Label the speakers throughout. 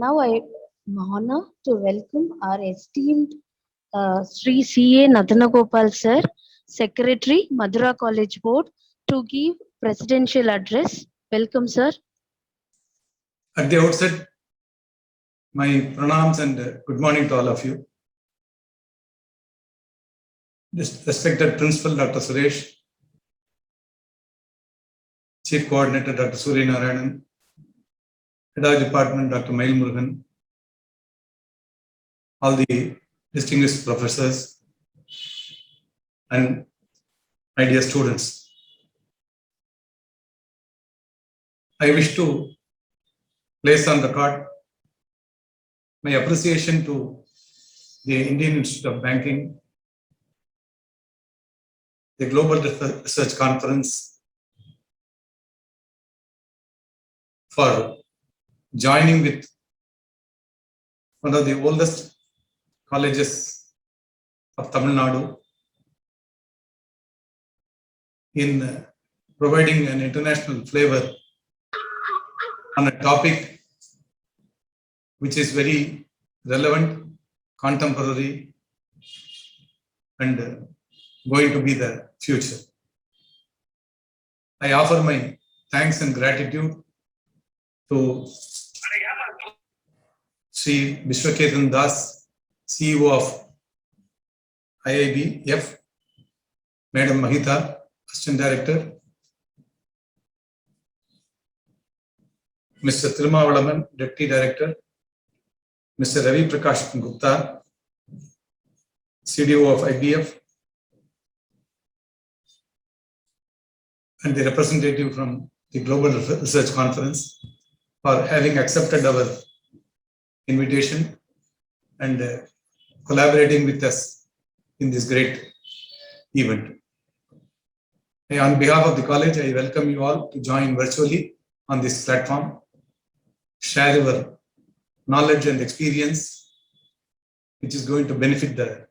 Speaker 1: Now I am honored to welcome our esteemed Sri C.A. Nadanagopal sir, Secretary, Madura College Board, to give presidential address. Welcome, sir.
Speaker 2: At the outset, my pranams and good morning to all of you. Respected Principal Dr. Suresh, Chief Coordinator Dr. Surya Narayanan, Head of Department Dr. Mail Murugan, all the distinguished professors, and my dear students. I wish to place on record my appreciation to the Indian Institute of Banking, the Global Research Conference, for joining with one of the oldest colleges of Tamil Nadu in providing an international flavor on a topic which is very relevant, contemporary, and going to be the future. I offer my thanks and gratitude to Sri Vishwaketan Das, CEO of IIBF, Madam Mahita, Assistant Director, Mr. Thirumavalaman, Deputy Director, Mr. Ravi Prakash Gupta, CDO of IBF, and the representative from the Global Research Conference for having accepted our invitation and collaborating with us in this great event. On behalf of the college, I welcome you all to join virtually on this platform, share your knowledge and experience, which is going to benefit the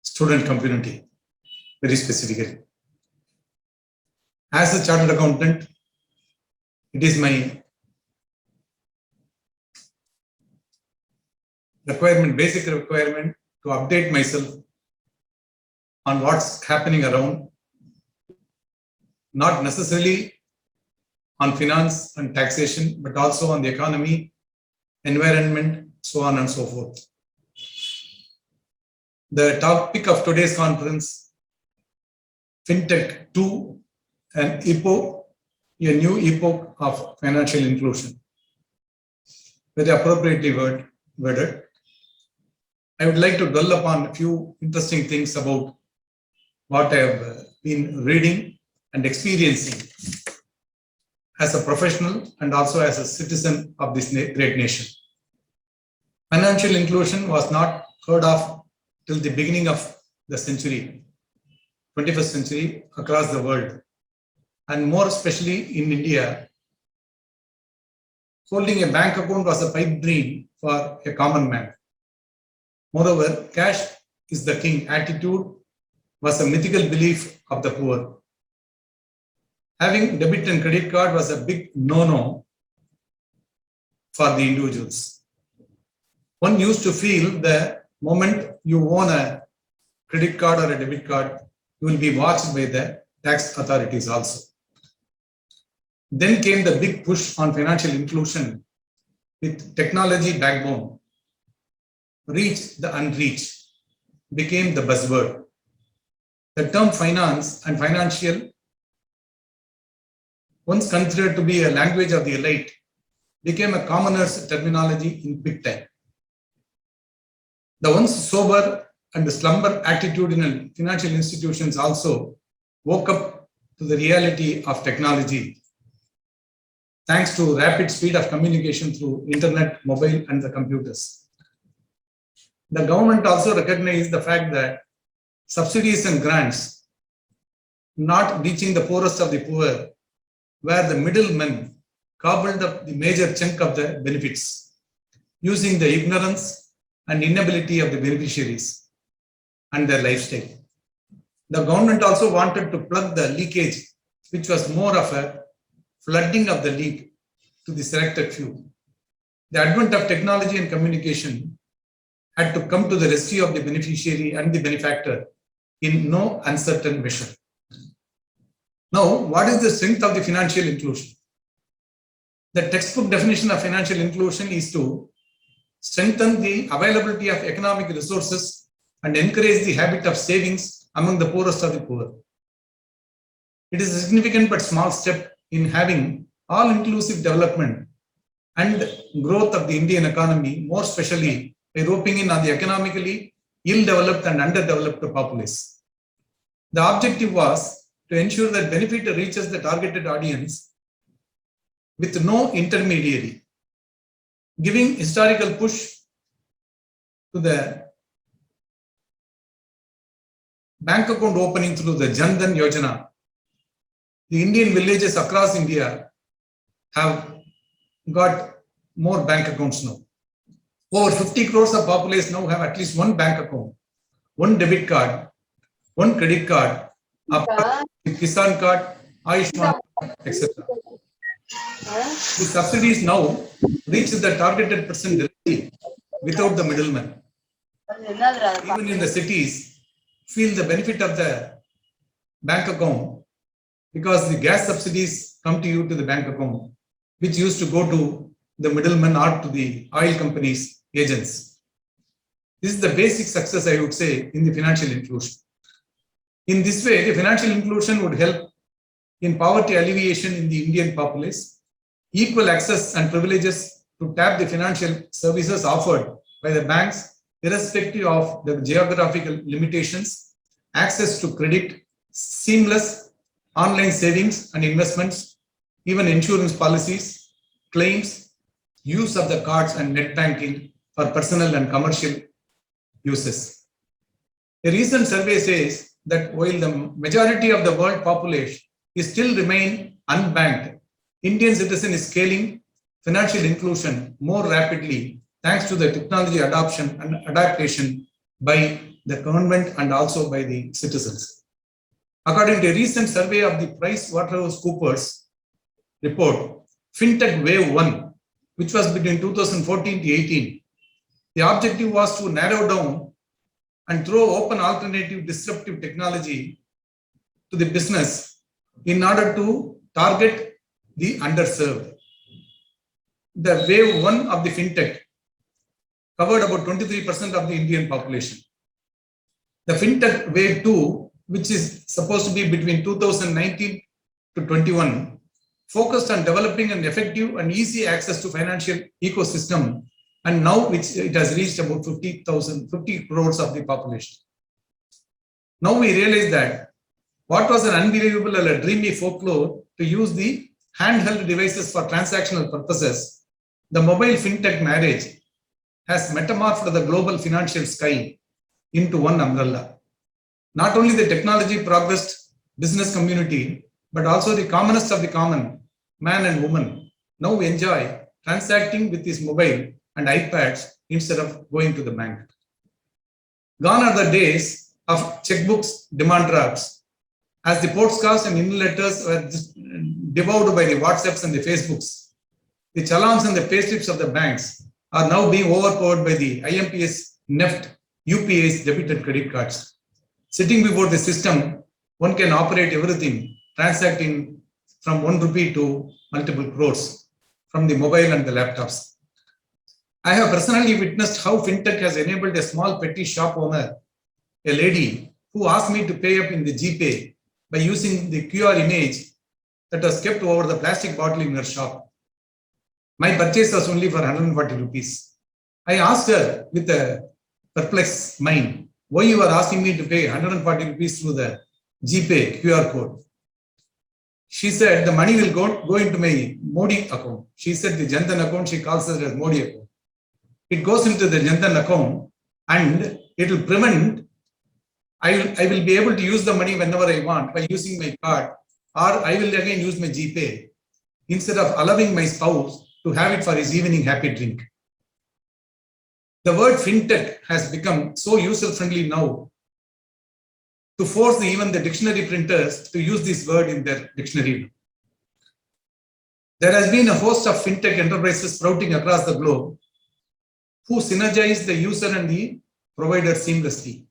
Speaker 2: student community very specifically. As a chartered accountant, it is my basic requirement to update myself on what's happening around, not necessarily on finance and taxation, but also on the economy, environment, so on and so forth. The topic of today's conference, FinTech 2, a new epoch of financial inclusion, very appropriately worded. I would like to dwell upon a few interesting things about what I have been reading and experiencing as a professional and also as a citizen of this great nation. Financial inclusion was not heard of till the beginning of the century, 21st century, across the world, and more especially in India. Holding a bank account was a pipe dream for a common man. Moreover, cash is the king attitude was a mythical belief of the poor. Having debit and credit card was a big no-no for the individuals. One used to feel the moment you own a credit card or a debit card, you will be watched by the tax authorities also. Then came the big push on financial inclusion with technology backbone. Reach the unreached became the buzzword. The term finance and financial, once considered to be a language of the elite, became a commoner's terminology in quick time. The once sober and slumber attitudinal financial institutions also woke up to the reality of technology, thanks to rapid speed of communication through internet, mobile, and the computers. The government also recognized the fact that subsidies and grants not reaching the poorest of the poor, where the middlemen gobbled up the major chunk of the benefits, using the ignorance and inability of the beneficiaries and their lifestyle. The government also wanted to plug the leakage, which was more of a flooding of the leak to the selected few. The advent of technology and communication had to come to the rescue of the beneficiary and the benefactor in no uncertain measure. Now, what is the strength of the financial inclusion? The textbook definition of financial inclusion is to strengthen the availability of economic resources and encourage the habit of savings among the poorest of the poor. It is a significant but small step in having all-inclusive development and growth of the Indian economy, more especially by roping in on the economically ill-developed and underdeveloped populace. The objective was to ensure that benefit reaches the targeted audience with no intermediary, giving historical push to the bank account opening through the Jan Dhan Yojana. The Indian villages across India have got more bank accounts now. Over 50 crores of population now have at least one bank account, one debit card, one credit card, a Kisan card, Ayushman, etc. The subsidies now reach the targeted person directly without the middleman. Even in the cities, feel the benefit of the bank account because the gas subsidies come to you to the bank account, which used to go to the middleman or to the oil companies' agents. This is the basic success, I would say, in the financial inclusion. In this way, the financial inclusion would help in poverty alleviation in the Indian populace, equal access and privileges to tap the financial services offered by the banks, irrespective of the geographical limitations, access to credit, seamless online savings and investments, even insurance policies, claims, use of the cards and net banking for personal and commercial uses. A recent survey says that while the majority of the world population is still remain unbanked, Indian citizen is scaling financial inclusion more rapidly thanks to the technology adoption and adaptation by the government and also by the citizens. According to a recent survey of the PricewaterhouseCoopers report, FinTech Wave 1, which was between 2014 to 18, the objective was to narrow down and throw open alternative disruptive technology to the business in order to target the underserved. The Wave 1 of the FinTech covered about 23% of the Indian population. The FinTech Wave 2, which is supposed to be between 2019 to 21, focused on developing an effective and easy access to financial ecosystem, and now it has reached about 50 crores of the population. Now we realize that what was an unbelievable or a dreamy folklore to use the handheld devices for transactional purposes, the mobile FinTech marriage has metamorphed the global financial sky into one umbrella. Not only the technology progressed business community, but also the commonest of the common, man and woman, now enjoy transacting with his mobile and iPads instead of going to the bank. Gone are the days of checkbooks, demand drafts. As the postcards and in-letters were devoured by the WhatsApps and the Facebooks, the challans and the payslips of the banks are now being overpowered by the IMPS, NEFT, UPI's debit and credit cards. Sitting before the system, one can operate everything, transacting from 1 rupee to multiple crores from the mobile and the laptops. I have personally witnessed how FinTech has enabled a small petty shop owner, a lady, who asked me to pay up in the GPay by using the QR image that was kept over the plastic bottle in her shop. My purchase was only for 140 rupees. I asked her with a perplexed mind, why you are asking me to pay 140 rupees through the GPay QR code? She said the money will go into my Modi account. She said the Jan Dhan account, she calls it as Modi account. It goes into the Jan Dhan account and it will prevent, I will be able to use the money whenever I want by using my card, or I will again use my GPay instead of allowing my spouse to have it for his evening happy drink. The word FinTech has become so user-friendly now to force even the dictionary printers to use this word in their dictionary. There has been a host of fintech enterprises sprouting across the globe who synergize the user and the provider seamlessly.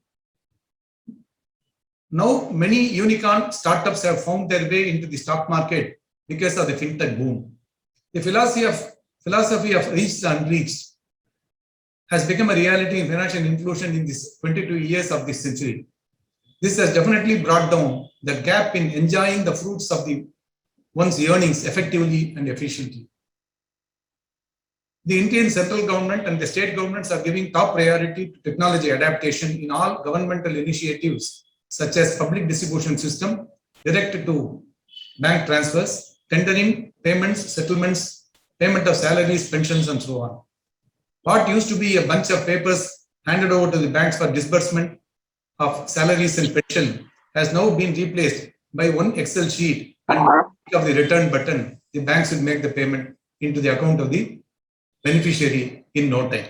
Speaker 2: Now, many unicorn startups have found their way into the stock market because of the fintech boom. The philosophy of reached and unreached has become a reality in financial inclusion in these 22 years of this century. This has definitely brought down the gap in enjoying the fruits of one's earnings effectively and efficiently. The Indian central government and the state governments are giving top priority to technology adaptation in all governmental initiatives, such as public distribution system, direct to bank transfers, tendering, payments, settlements, payment of salaries, pensions, and so on. What used to be a bunch of papers handed over to the banks for disbursement of salaries and pension has now been replaced by one Excel sheet, and of the return button, the banks will make the payment into the account of the beneficiary in no time.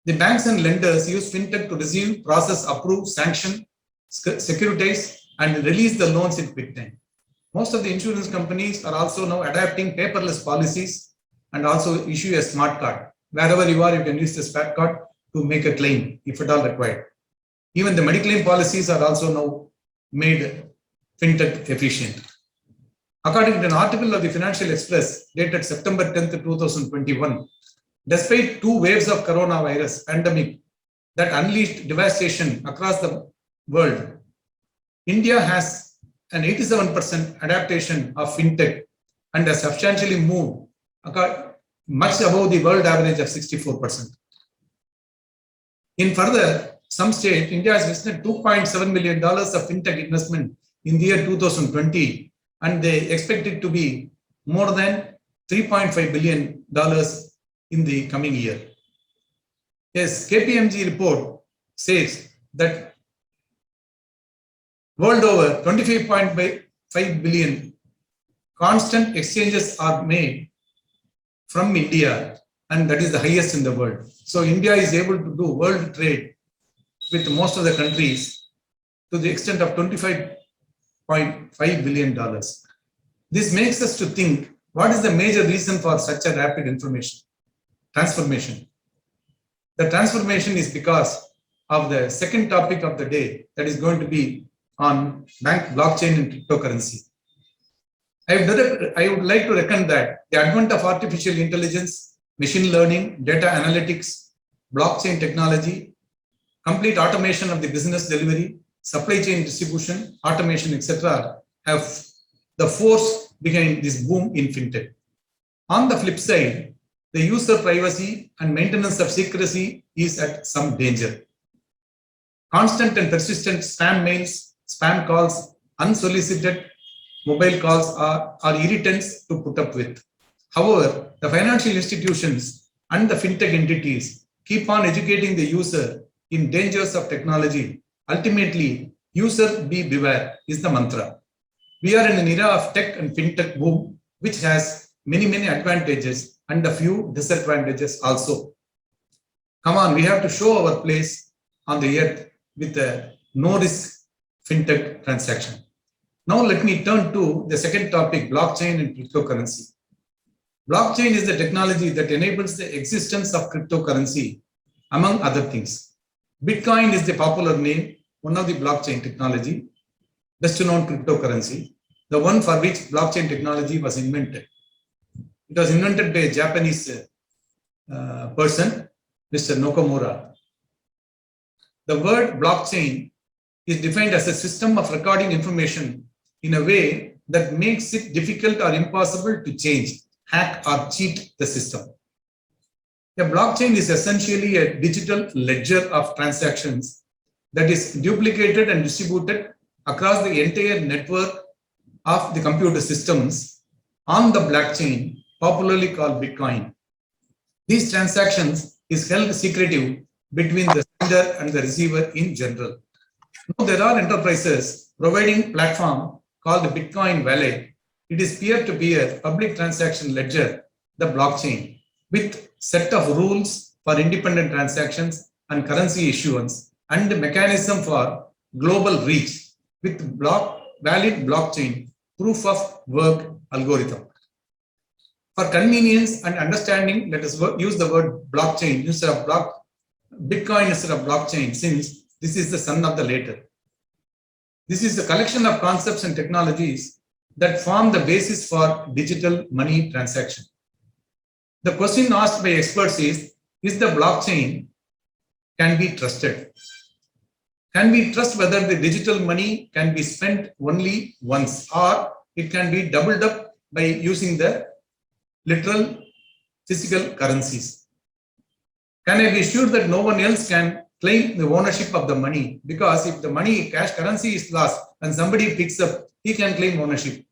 Speaker 2: The banks and lenders use fintech to receive, process, approve, sanction, securitize, and release the loans in quick time. Most of the insurance companies are also now adapting paperless policies and also issue a smart card. Wherever you are, you can use the smart card to make a claim if at all required. Even the mediclaim policies are also now made fintech efficient. According to an article of the Financial Express dated September 10th, 2021, despite two waves of coronavirus pandemic that unleashed devastation across the world, India has an 87% adaptation of fintech and has substantially moved much above the world average of 64%. In further, some state, India has witnessed $2.7 million of fintech investment in the year 2020, and they expect it to be more than $3.5 billion in the coming year. Yes, KPMG report says that world over 25.5 billion constant exchanges are made from India, and that is the highest in the world. So India is able to do world trade with most of the countries to the extent of $25.5 billion. This makes us to think, what is the major reason for such a rapid transformation? The transformation is because of the second topic of the day, that is going to be on blockchain and cryptocurrency. I would like to reckon that the advent of artificial intelligence, machine learning, data analytics, blockchain technology, complete automation of the business delivery, supply chain distribution, automation, etc., have the force behind this boom in fintech. On the flip side, the user privacy and maintenance of secrecy is at some danger. Constant and persistent spam mails, spam calls, unsolicited mobile calls are irritants to put up with. However, the financial institutions and the fintech entities keep on educating the user in dangers of technology. Ultimately, user beware is the mantra. We are in an era of tech and fintech boom, which has many advantages and a few disadvantages also. Come on, we have to show our place on the earth with a no-risk fintech transaction. Now let me turn to the second topic, blockchain and cryptocurrency. Blockchain is the technology that enables the existence of cryptocurrency, among other things. Bitcoin is the popular name, one of the blockchain technology, best known cryptocurrency, the one for which blockchain technology was invented. It was invented by a Japanese person, Mr. Nakamura. The word blockchain is defined as a system of recording information in a way that makes it difficult or impossible to change, hack, or cheat the system. A blockchain is essentially a digital ledger of transactions that is duplicated and distributed across the entire network of the computer systems on the blockchain, popularly called Bitcoin. These transactions is held secretive between the sender and the receiver in general. Now, there are enterprises providing platform called the Bitcoin Wallet. It is peer-to-peer public transaction ledger, the blockchain, with set of rules for independent transactions and currency issuance and the mechanism for global reach with valid blockchain proof of work algorithm. For convenience and understanding, let us use the word blockchain instead of Bitcoin instead of blockchain, since this is the son of the later. This is a collection of concepts and technologies that form the basis for digital money transaction. The question asked by experts is the blockchain can be trusted? Can we trust whether the digital money can be spent only once, or it can be doubled up by using the literal physical currencies? Can I be sure that no one else can claim the ownership of the money? Because if the money, cash currency is lost and somebody picks up, he can claim ownership.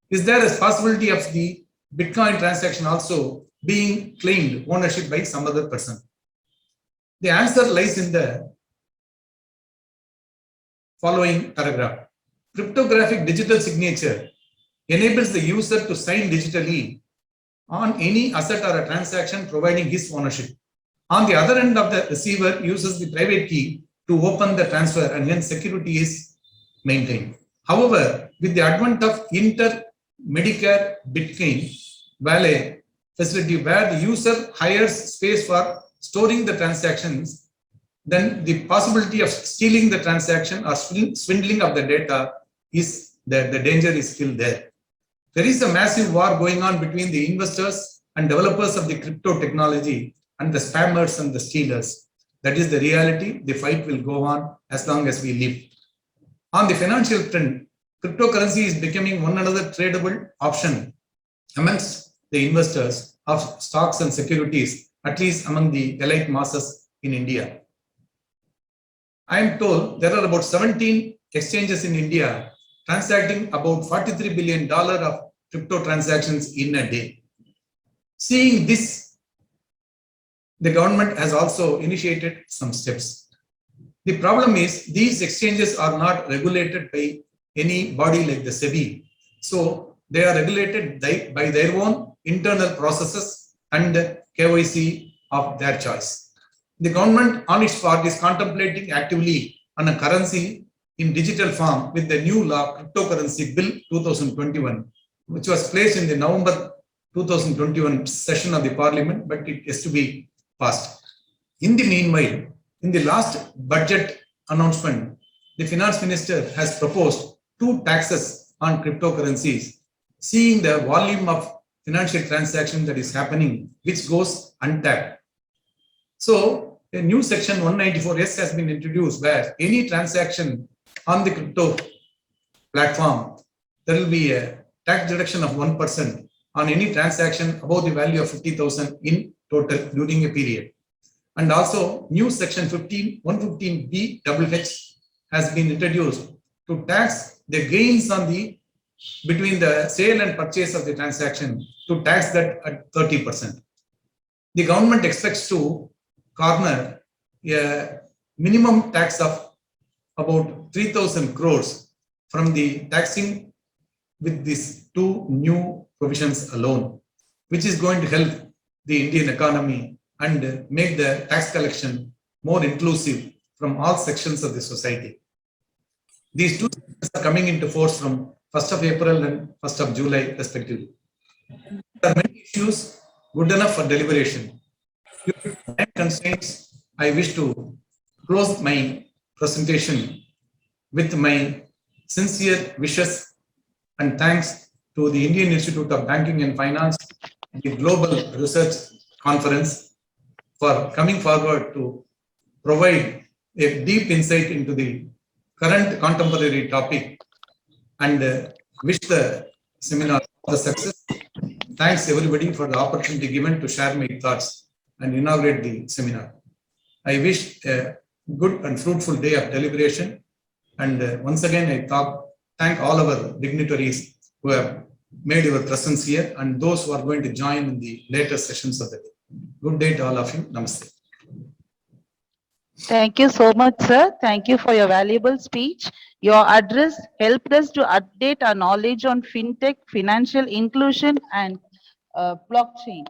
Speaker 2: Is there a possibility of the Bitcoin transaction also being claimed ownership by some other person? The answer lies in the following paragraph. Cryptographic digital signature enables the user to sign digitally on any asset or a transaction, providing his ownership. On the other end of the receiver uses the private key to open the transfer, and hence security is maintained. However, with the advent of Medicare Bitcoin Valet facility, where the user hires space for storing the transactions, then the possibility of stealing the transaction or swindling of the data is there. The danger is still there. There is a massive war going on between the investors and developers of the crypto technology and the spammers and the stealers. That is the reality. The fight will go on as long as we live. On the financial trend, cryptocurrency is becoming one another tradable option amongst the investors of stocks and securities, at least among the elite masses in India. I am told there are about 17 exchanges in India transacting about $43 billion of crypto transactions in a day. Seeing this, the government has also initiated some steps. The problem is these exchanges are not regulated by any body like the SEBI. So they are regulated by their own internal processes and KYC of their choice. The government on its part is contemplating actively on a currency in digital form with the new law, Cryptocurrency Bill 2021, which was placed in the November 2021 session of the Parliament, but it has to be passed. In the meanwhile, in the last budget announcement, the finance minister has proposed 2 taxes on cryptocurrencies, seeing the volume of financial transaction that is happening, which goes untapped. So a new section 194S has been introduced where any transaction on the crypto platform, there will be a tax deduction of 1% on any transaction above the value of 50,000 in total during a period. And also new section 115BHH has been introduced to tax the gains on the between the sale and purchase of the transaction, to tax that at 30%. The government expects to corner a minimum tax of about 3,000 crores from the taxing with these 2 new provisions alone, which is going to help the Indian economy and make the tax collection more inclusive from all sections of the society. These 2 sections are coming into force from 1st of April and 1st of July respectively. There are many issues good enough for deliberation. Due to time constraints, I wish to close my presentation with my sincere wishes and thanks to the Indian Institute of Banking and Finance, the Global Research Conference, for coming forward to provide a deep insight into the current contemporary topic, and wish the seminar the success. Thanks everybody for the opportunity given to share my thoughts and inaugurate the seminar. I wish a good and fruitful day of deliberation. And once again, I thank all our dignitaries who have made your presence here and those who are going to join in the later sessions of the day. Good day to all of you. Namaste.
Speaker 3: Thank you so much, sir. Thank you for your valuable speech. Your address helped us to update our knowledge on fintech, financial inclusion, and blockchain.